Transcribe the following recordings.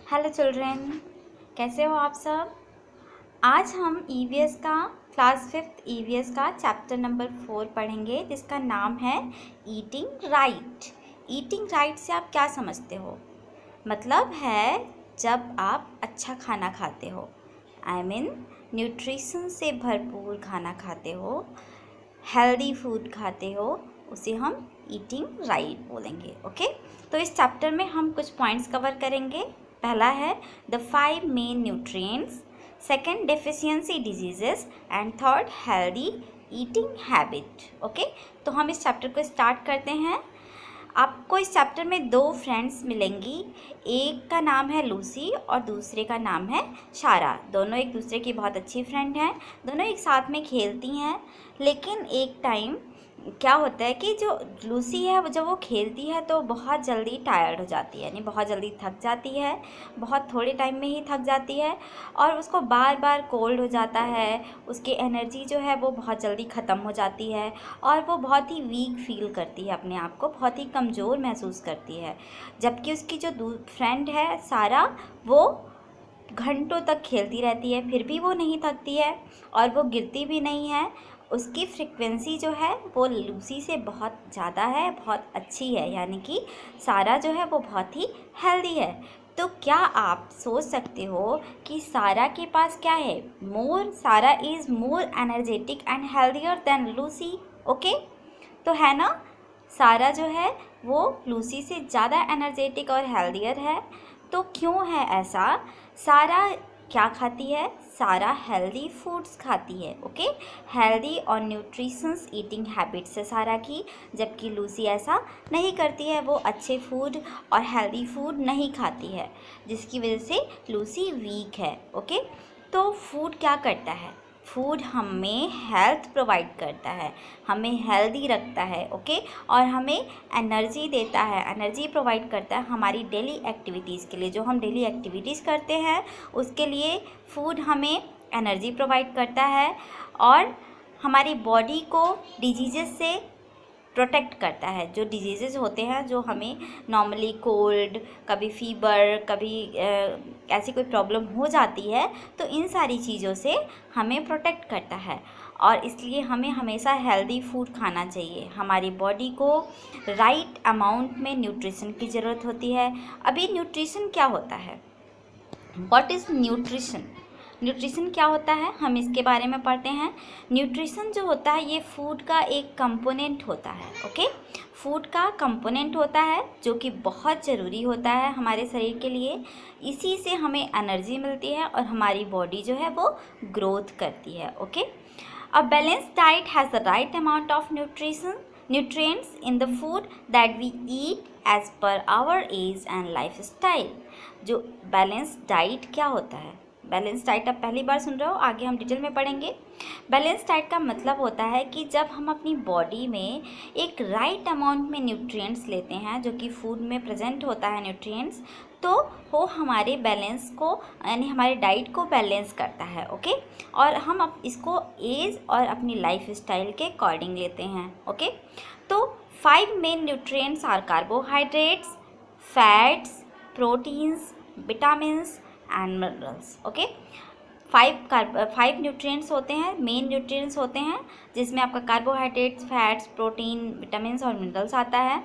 Hello children, कैसे हो आप सब। आज हम ईवीएस का क्लास 5th ईवीएस का चैप्टर नंबर 4 पढ़ेंगे, जिसका नाम है ईटिंग राइट। ईटिंग राइट से आप क्या समझते हो? मतलब है जब आप अच्छा खाना खाते हो, आई मीन न्यूट्रिशन से भरपूर खाना खाते हो, हेल्दी फूड खाते हो, उसे हम ईटिंग राइट बोलेंगे। ओके, तो इस चैप्टर में हम कुछ पॉइंट्स कवर करेंगे। पहला है the 5 main nutrients, second deficiency diseases and third healthy eating habit. Okay, तो हम इस चैप्टर को स्टार्ट करते हैं। आपको इस चैप्टर में 2 फ्रेंड्स मिलेंगी, एक का नाम है लूसी और दूसरे का नाम है शारा। दोनों एक दूसरे की बहुत अच्छी फ्रेंड हैं, दोनों एक साथ में खेलती हैं। लेकिन एक टाइम क्या होता है कि जो लूसी है वो जब वो खेलती है तो बहुत जल्दी टायर्ड हो जाती है, यानी बहुत जल्दी थक जाती है, बहुत थोड़े टाइम में ही थक जाती है और उसको बार बार कोल्ड हो जाता है, उसकी एनर्जी जो है वो बहुत जल्दी ख़त्म हो जाती है और वो बहुत ही वीक फील करती है, अपने आप को बहुत ही कमज़ोर महसूस करती है। जबकि उसकी जो फ्रेंड है सारा, वो घंटों तक खेलती रहती है, फिर भी वो नहीं थकती है और वो गिरती भी नहीं है। उसकी फ्रिक्वेंसी जो है वो लूसी से बहुत ज़्यादा है, बहुत अच्छी है, यानी कि सारा जो है वो बहुत ही हेल्दी है। तो क्या आप सोच सकते हो कि सारा के पास क्या है? सारा is more energetic and healthier then Lucy. Okay, तो है ना, सारा जो है वो लूसी से ज़्यादा एनर्जेटिक और हेल्दियर है। तो क्यों है ऐसा? सारा क्या खाती है? सारा हेल्दी फूड्स खाती है। ओके, हेल्दी और न्यूट्रिशंस ईटिंग हैबिट्स है सारा की, जबकि लूसी ऐसा नहीं करती है, वो अच्छे फूड और हेल्दी फूड नहीं खाती है, जिसकी वजह से लूसी वीक है। ओके, तो फूड क्या करता है? फूड हमें हेल्थ प्रोवाइड करता है, हमें हेल्दी रखता है। ओके, और हमें एनर्जी देता है, एनर्जी प्रोवाइड करता है हमारी डेली एक्टिविटीज़ के लिए। जो हम डेली एक्टिविटीज़ करते हैं उसके लिए फूड हमें एनर्जी प्रोवाइड करता है और हमारी बॉडी को डिजीज़ से प्रोटेक्ट करता है। जो डिजीज़ेज़ होते हैं, जो हमें नॉर्मली कोल्ड, कभी फीवर, कभी ऐसी कोई प्रॉब्लम हो जाती है, तो इन सारी चीज़ों से हमें प्रोटेक्ट करता है। और इसलिए हमें हमेशा हेल्दी फूड खाना चाहिए। हमारी बॉडी को राइट अमाउंट में न्यूट्रिशन की ज़रूरत होती है। अभी न्यूट्रिशन क्या होता है? What is nutrition? न्यूट्रिशन क्या होता है, हम इसके बारे में पढ़ते हैं। न्यूट्रिशन जो होता है ये फूड का एक कंपोनेंट होता है। ओके, फूड का कंपोनेंट होता है जो कि बहुत ज़रूरी होता है हमारे शरीर के लिए। इसी से हमें एनर्जी मिलती है और हमारी बॉडी जो है वो ग्रोथ करती है। Okay, a balanced diet has the right amount of nutrients in the food that we eat as per our age and lifestyle। जो बैलेंस डाइट क्या होता है? बैलेंस डाइट आप पहली बार सुन रहे हो, आगे हम डिटेल में पढ़ेंगे। बैलेंस डाइट का मतलब होता है कि जब हम अपनी बॉडी में एक राइट अमाउंट में न्यूट्रिएंट्स लेते हैं, जो कि फूड में प्रेजेंट होता है न्यूट्रिएंट्स, तो वो हमारे बैलेंस को, यानी हमारे डाइट को बैलेंस करता है। ओके, और हम इसको एज और अपनी लाइफ स्टाइल के अकॉर्डिंग लेते हैं। ओके, तो 5 main nutrients are carbohydrates, fats, proteins, vitamins and minerals. Okay, 5 nutrients होते हैं, मेन न्यूट्रिएंट्स होते हैं, जिसमें आपका कार्बोहाइड्रेट्स, फैट्स, प्रोटीन, विटामिन्स और मिनरल्स आता है।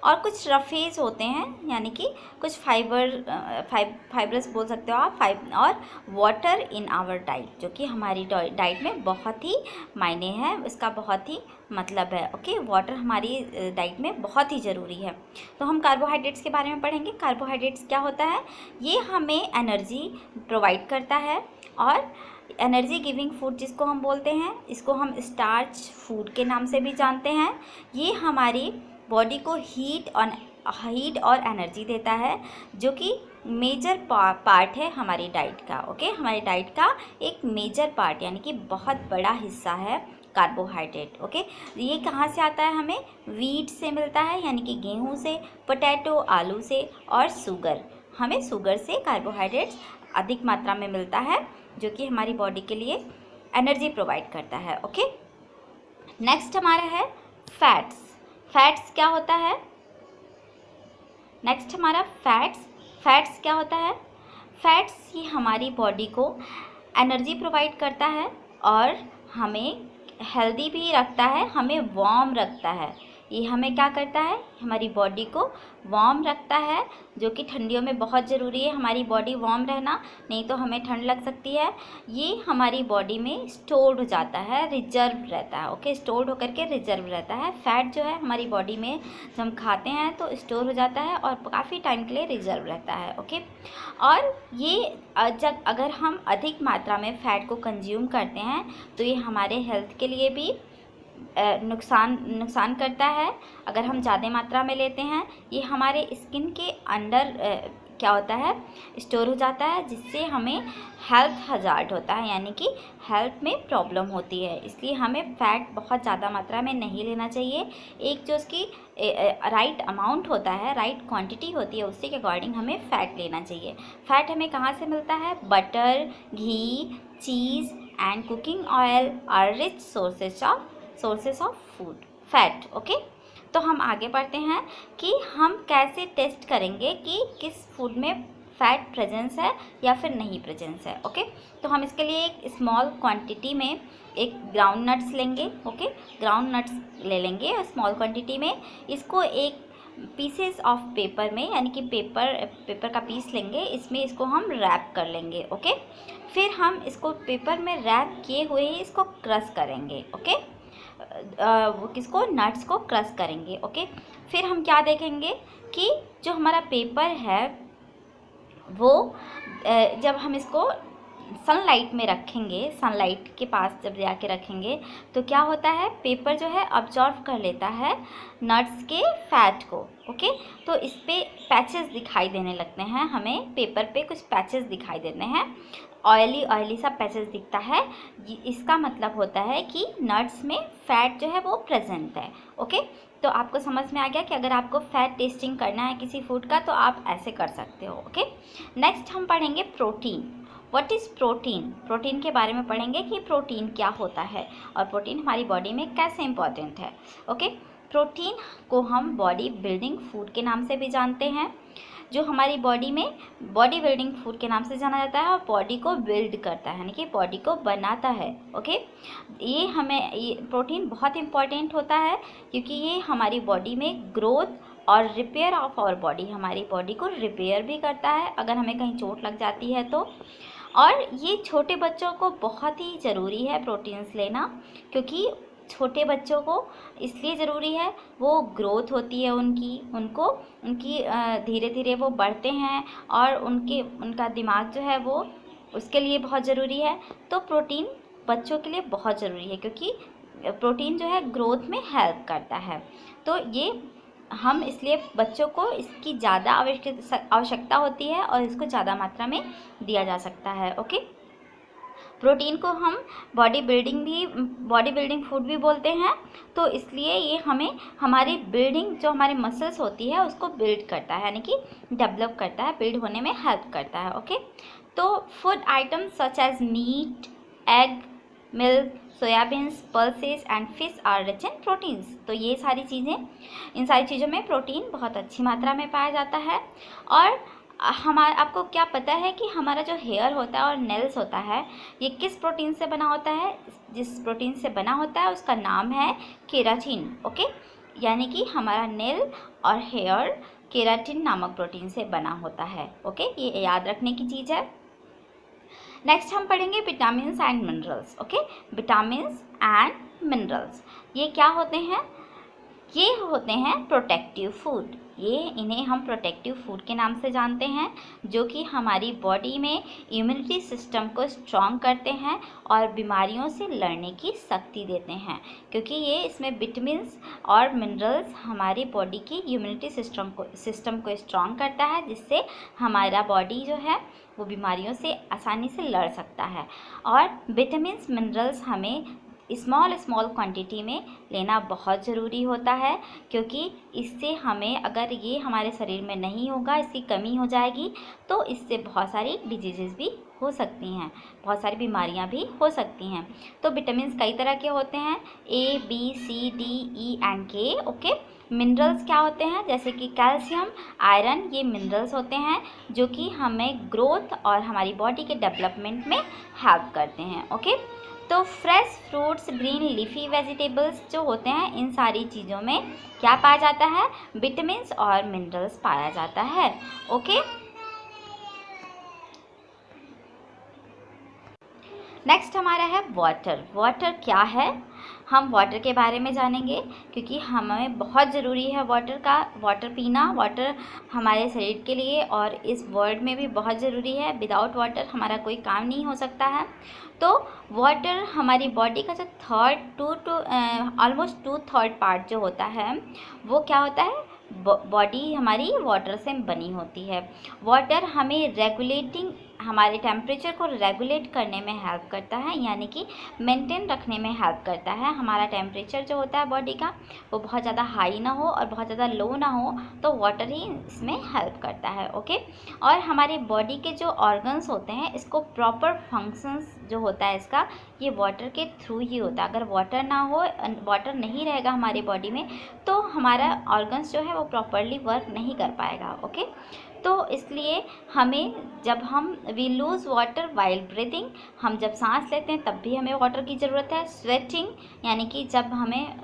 और कुछ रफेज होते हैं, यानी कि कुछ फाइबरस बोल सकते हो आप, और वाटर इन आवर डाइट, जो कि हमारी डाइट में बहुत ही मायने है, इसका बहुत ही मतलब है। ओके, वाटर हमारी डाइट में बहुत ही ज़रूरी है। तो हम कार्बोहाइड्रेट्स के बारे में पढ़ेंगे। कार्बोहाइड्रेट्स क्या होता है? ये हमें एनर्जी प्रोवाइड करता है और एनर्जी गिविंग फूड जिसको हम बोलते हैं, इसको हम स्टार्च फूड के नाम से भी जानते हैं। ये हमारी बॉडी को हीट और एनर्जी देता है, जो कि मेजर पार्ट है हमारी डाइट का। ओके, हमारी डाइट का एक मेजर पार्ट, यानी कि बहुत बड़ा हिस्सा है कार्बोहाइड्रेट। ओके, ये कहाँ से आता है? हमें वीट से मिलता है, यानी कि गेहूँ से, पोटैटो आलू से, और शुगर, हमें शुगर से कार्बोहाइड्रेट्स अधिक मात्रा में मिलता है, जो कि हमारी बॉडी के लिए एनर्जी प्रोवाइड करता है। ओके, नेक्स्ट हमारा है फैट्स। फैट्स क्या होता है? नेक्स्ट हमारा फैट्स क्या होता है? फैट्स ही हमारी बॉडी को एनर्जी प्रोवाइड करता है और हमें हेल्दी भी रखता है, हमें वार्म रखता है। ये हमें क्या करता है, हमारी बॉडी को वार्म रखता है, जो कि ठंडियों में बहुत ज़रूरी है हमारी बॉडी वार्म रहना, नहीं तो हमें ठंड लग सकती है। ये हमारी बॉडी में स्टोर्ड हो जाता है, रिजर्व रहता है। ओके, स्टोर्ड होकर के रिजर्व रहता है। फैट जो है हमारी बॉडी में जब हम खाते हैं तो स्टोर हो जाता है और काफ़ी टाइम के लिए रिजर्व रहता है। ओके, और ये जब अगर हम अधिक मात्रा में फ़ैट को कंज्यूम करते हैं तो ये हमारे हेल्थ के लिए भी नुकसान करता है। अगर हम ज़्यादा मात्रा में लेते हैं, ये हमारे स्किन के अंदर क्या होता है, स्टोर हो जाता है, जिससे हमें हेल्थ हजार्ड होता है, यानी कि हेल्थ में प्रॉब्लम होती है। इसलिए हमें फ़ैट बहुत ज़्यादा मात्रा में नहीं लेना चाहिए। एक जो उसकी राइट अमाउंट होता है, राइट क्वांटिटी होती है, उसी के अकॉर्डिंग हमें फ़ैट लेना चाहिए। फ़ैट हमें कहाँ से मिलता है? Butter, ghee, cheese and cooking oil are rich sources of food fat. Okay, तो हम आगे बढ़ते हैं कि हम कैसे टेस्ट करेंगे कि किस फूड में फ़ैट प्रेजेंस है या फिर नहीं प्रेजेंस है। ओके, तो हम इसके लिए एक स्मॉल क्वांटिटी में एक ग्राउंड नट्स लेंगे। ओके, ग्राउंड नट्स ले लेंगे स्मॉल क्वांटिटी में। इसको एक पीसेस ऑफ पेपर में, यानी कि पेपर का पीस लेंगे, इसमें इसको हम रैप कर लेंगे। ओके, फिर हम इसको पेपर में रैप किए हुए ही इसको क्रश करेंगे। ओके, वो किसको, नट्स को क्रश करेंगे। ओके, फिर हम क्या देखेंगे कि जो हमारा पेपर है वो जब हम इसको सनलाइट में रखेंगे, सनलाइट के पास जब जाके रखेंगे तो क्या होता है, पेपर जो है अब्जॉर्व कर लेता है नट्स के फैट को। ओके, तो इस पे पैचेस दिखाई देने लगते हैं, हमें पेपर पे कुछ पैचेस दिखाई देते हैं, ऑयली सा पैचेस दिखता है। इसका मतलब होता है कि नट्स में फ़ैट जो है वो प्रेजेंट है। ओके, तो आपको समझ में आ गया कि अगर आपको फ़ैट टेस्टिंग करना है किसी फूड का तो आप ऐसे कर सकते हो। ओके, नेक्स्ट हम पढ़ेंगे protein. What is protein? Protein के बारे में पढ़ेंगे कि प्रोटीन क्या होता है और प्रोटीन हमारी बॉडी में कैसे इंपॉर्टेंट है। ओके, प्रोटीन को हम बॉडी बिल्डिंग फूड के नाम से भी जानते हैं, जो हमारी बॉडी में बॉडी बिल्डिंग फूड के नाम से जाना जाता है और बॉडी को बिल्ड करता है, यानी कि बॉडी को बनाता है। ओके, ये प्रोटीन बहुत इंपॉर्टेंट होता है क्योंकि ये हमारी बॉडी में ग्रोथ और रिपेयर ऑफ आवर बॉडी, हमारी बॉडी को रिपेयर भी करता है अगर हमें कहीं चोट लग जाती है तो। और ये छोटे बच्चों को बहुत ही ज़रूरी है प्रोटीन्स लेना, क्योंकि छोटे बच्चों को इसलिए ज़रूरी है, वो ग्रोथ होती है उनकी धीरे धीरे वो बढ़ते हैं और उनका दिमाग जो है वो उसके लिए बहुत ज़रूरी है। तो प्रोटीन बच्चों के लिए बहुत ज़रूरी है क्योंकि प्रोटीन जो है ग्रोथ में हेल्प करता है। तो ये हम इसलिए बच्चों को इसकी ज़्यादा आवश्यकता होती है और इसको ज़्यादा मात्रा में दिया जा सकता है। ओके, प्रोटीन को हम बॉडी बिल्डिंग फूड भी बोलते हैं, तो इसलिए ये हमें हमारी बिल्डिंग जो हमारी मसल्स होती है उसको बिल्ड करता है, यानी कि डेवलप करता है, बिल्ड होने में हेल्प करता है। ओके, तो food items such as meat, egg, milk, soybeans, pulses and fish are rich in proteins. तो ये सारी चीज़ें, इन सारी चीज़ों में प्रोटीन बहुत अच्छी मात्रा में पाया जाता है। और आपको क्या पता है कि हमारा जो हेयर होता है और नेल्स होता है ये किस प्रोटीन से बना होता है? जिस प्रोटीन से बना होता है उसका नाम है केराटिन। ओके, यानी कि हमारा नेल और हेयर केराटिन नामक प्रोटीन से बना होता है। ओके, ये याद रखने की चीज़ है। नेक्स्ट हम पढ़ेंगे vitamins and minerals. Okay, vitamins and minerals ये क्या होते हैं? ये होते हैं प्रोटेक्टिव फूड। इन्हें हम प्रोटेक्टिव फूड के नाम से जानते हैं, जो कि हमारी बॉडी में इम्यूनिटी सिस्टम को स्ट्रॉन्ग करते हैं और बीमारियों से लड़ने की शक्ति देते हैं, क्योंकि ये इसमें विटामिन्स और मिनरल्स हमारी बॉडी की इम्यूनिटी सिस्टम को स्ट्रॉन्ग करता है, जिससे हमारा बॉडी जो है वो बीमारियों से आसानी से लड़ सकता है। और विटामिन्स मिनरल्स हमें स्मॉल क्वांटिटी में लेना बहुत ज़रूरी होता है, क्योंकि इससे हमें, अगर ये हमारे शरीर में नहीं होगा, इसकी कमी हो जाएगी, तो इससे बहुत सारी डिजीज़ भी हो सकती हैं, बहुत सारी बीमारियां भी हो सकती हैं। तो विटामिन्स कई तरह के होते हैं, A, B, C, D, E and K। Okay, minerals क्या होते हैं, जैसे कि कैल्शियम, आयरन, ये मिनरल्स होते हैं जो कि हमें ग्रोथ और हमारी बॉडी के डेवलपमेंट में हेल्प करते हैं। ओके, तो fresh fruits, green leafy vegetables जो होते हैं, इन सारी चीज़ों में क्या पाया जाता है, विटामिन्स और मिनरल्स पाया जाता है। ओके, नेक्स्ट हमारा है वाटर। वाटर क्या है, हम वाटर के बारे में जानेंगे क्योंकि हमें बहुत ज़रूरी है वाटर पीना। वाटर हमारे शरीर के लिए और इस वर्ल्ड में भी बहुत ज़रूरी है। विदाउट वाटर हमारा कोई काम नहीं हो सकता है। तो वाटर हमारी बॉडी का जो ऑलमोस्ट 2/3 पार्ट जो होता है वो क्या होता है, बॉडी हमारी वाटर से बनी होती है। वाटर हमें हमारे टेम्परेचर को रेगुलेट करने में हेल्प करता है, यानी कि मेंटेन रखने में हेल्प करता है। हमारा टेम्परेचर जो होता है बॉडी का वो बहुत ज़्यादा हाई ना हो और बहुत ज़्यादा लो ना हो, तो वाटर ही इसमें हेल्प करता है। ओके, और हमारी बॉडी के जो ऑर्गन्स होते हैं, इसको प्रॉपर फंक्शंस जो होता है इसका, ये वाटर के थ्रू ही होता है। अगर वाटर ना हो, वाटर नहीं रहेगा हमारी बॉडी में, तो हमारा ऑर्गन्स जो है वो प्रॉपरली वर्क नहीं कर पाएगा। ओके, तो इसलिए हमें जब हम we lose water while breathing, हम जब सांस लेते हैं तब भी हमें वाटर की ज़रूरत है। स्वेटिंग, यानी कि जब हमें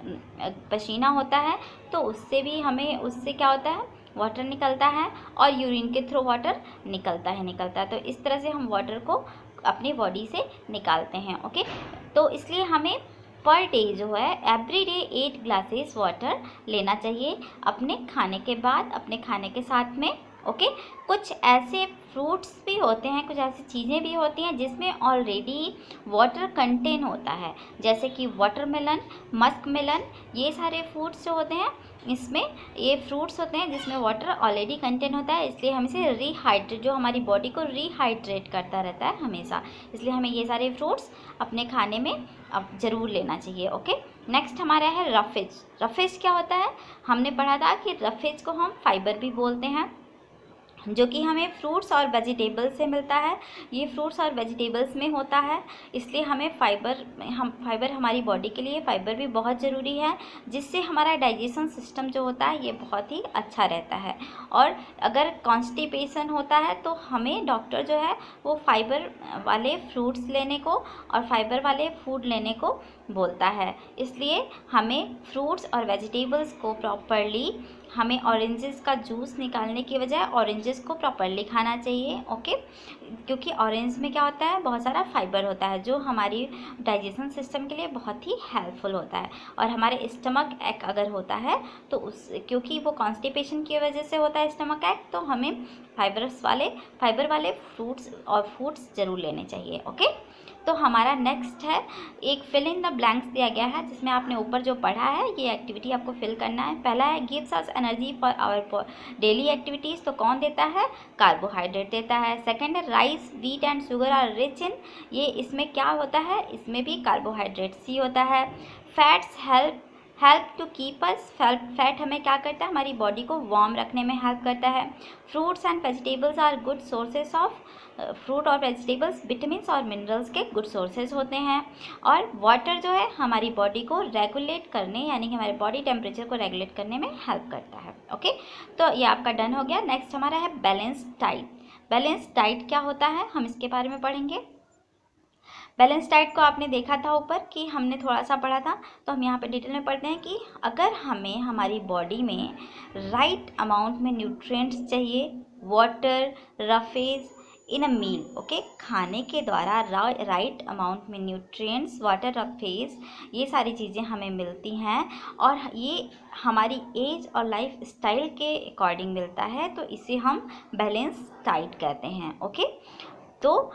पसीना होता है तो उससे क्या होता है, वाटर निकलता है, और यूरिन के थ्रू वाटर निकलता है। तो इस तरह से हम वाटर को अपनी बॉडी से निकालते हैं। ओके, तो इसलिए हमें पर डे जो है एवरी डे 8 ग्लासेस वाटर लेना चाहिए अपने खाने के बाद, अपने खाने के साथ में। ओके, कुछ ऐसे फ्रूट्स भी होते हैं, कुछ ऐसी चीज़ें भी होती हैं जिसमें ऑलरेडी वाटर कंटेन होता है, जैसे कि वाटरमेलन, मस्क मेलन, ये सारे फ्रूट्स जो होते हैं, इसमें ये फ्रूट्स होते हैं जिसमें वाटर ऑलरेडी कंटेन होता है। इसलिए हम इसे जो हमारी बॉडी को रिहाइड्रेट करता रहता है हमेशा, इसलिए हमें ये सारे फ्रूट्स अपने खाने में अब ज़रूर लेना चाहिए। ओके, नेक्स्ट हमारा है रफेज। रफेज क्या होता है, हमने पढ़ा था कि रफेज को हम फाइबर भी बोलते हैं, जो कि हमें फ्रूट्स और वेजिटेबल्स से मिलता है। ये फ्रूट्स और वेजिटेबल्स में होता है, इसलिए हमें फाइबर हमारी बॉडी के लिए फाइबर भी बहुत ज़रूरी है, जिससे हमारा डाइजेशन सिस्टम जो होता है ये बहुत ही अच्छा रहता है। और अगर कॉन्स्टिपेशन होता है तो हमें डॉक्टर जो है वो फाइबर वाले फ्रूट्स लेने को और फाइबर वाले फूड लेने को बोलता है। इसलिए हमें फ्रूट्स और वेजिटेबल्स को प्रॉपरली, हमें ऑरेंजेस का जूस निकालने की बजाय ऑरेंजेस को प्रॉपरली खाना चाहिए। ओके, क्योंकि ऑरेंज में क्या होता है, बहुत सारा फाइबर होता है जो हमारी डाइजेशन सिस्टम के लिए बहुत ही हेल्पफुल होता है। और हमारे स्टमक एक अगर होता है तो क्योंकि वो कॉन्स्टिपेशन की वजह से होता है स्टमक एक, तो हमें फाइबर वाले फ्रूट्स और फूड्स ज़रूर लेने चाहिए। ओके, तो हमारा नेक्स्ट है, एक फिल इन द ब्लैंक्स दिया गया है जिसमें आपने ऊपर जो पढ़ा है ये एक्टिविटी आपको फिल करना है। पहला है gives us energy for our daily activities, तो कौन देता है, कार्बोहाइड्रेट देता है। सेकंड है rice, wheat and sugar are rich in, ये इसमें क्या होता है, इसमें भी कार्बोहाइड्रेट्स ही होता है। Fats help to keep us, fat हमें क्या करता है, हमारी बॉडी को वार्म रखने में हेल्प करता है। Fruits and vegetables are good sources of, fruit और वेजिटेबल्स विटामिन्स और मिनरल्स के गुड सोर्सेज होते हैं। और वाटर जो है हमारी बॉडी को रेगुलेट करने, यानी कि हमारे बॉडी टेम्परेचर को रेगुलेट करने में हेल्प करता है। ओके, तो ये आपका डन हो गया। नेक्स्ट हमारा है बैलेंस डाइट। बैलेंस डाइट क्या होता है, हम इसके बारे में पढ़ेंगे। बैलेंस डाइट को आपने देखा था ऊपर कि हमने थोड़ा सा पढ़ा था, तो हम यहाँ पे डिटेल में पढ़ते हैं कि अगर हमें हमारी बॉडी में राइट अमाउंट में न्यूट्रिएंट्स चाहिए, वाटर, रफेज इन अ मील, ओके, खाने के द्वारा राइट अमाउंट में न्यूट्रिएंट्स, वाटर, रफेज, ये सारी चीज़ें हमें मिलती हैं और ये हमारी एज और लाइफ स्टाइल के अकॉर्डिंग मिलता है, तो इसे हम बैलेंस डाइट कहते हैं। ओके, तो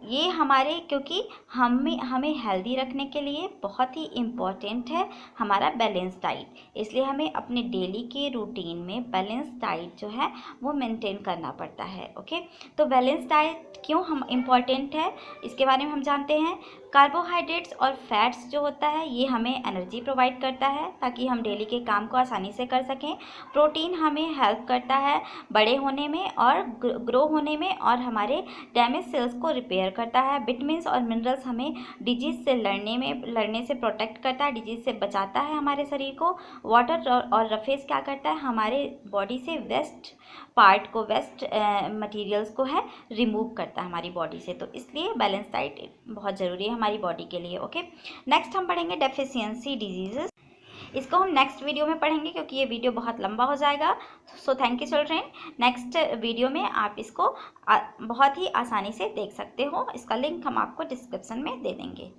ये हमारे, क्योंकि हमें हेल्दी रखने के लिए बहुत ही इम्पॉर्टेंट है हमारा बैलेंस डाइट, इसलिए हमें अपने डेली के रूटीन में बैलेंस डाइट जो है वो मेंटेन करना पड़ता है। ओके, तो बैलेंस डाइट क्यों हम इम्पॉर्टेंट है इसके बारे में हम जानते हैं। कार्बोहाइड्रेट्स और फैट्स जो होता है ये हमें एनर्जी प्रोवाइड करता है ताकि हम डेली के काम को आसानी से कर सकें। प्रोटीन हमें हेल्प करता है बड़े होने में और ग्रो होने में और हमारे डैमेज सेल्स को रिपेयर करता है। विटामिन्स और मिनरल्स हमें डिजीज़ से लड़ने से प्रोटेक्ट करता है, डिजीज़ से बचाता है हमारे शरीर को। वाटर और रफेज क्या करता है, हमारे बॉडी से वेस्ट मटेरियल्स को है रिमूव करता है हमारी बॉडी से। तो इसलिए बैलेंस डाइट बहुत ज़रूरी है हमारी बॉडी के लिए। ओके, नेक्स्ट हम पढ़ेंगे डेफिशिएंसी डिजीजेस। इसको हम नेक्स्ट वीडियो में पढ़ेंगे क्योंकि ये वीडियो बहुत लंबा हो जाएगा। So thank you children. Next video में आप इसको बहुत ही आसानी से देख सकते हो। इसका लिंक हम आपको डिस्क्रिप्शन में दे देंगे।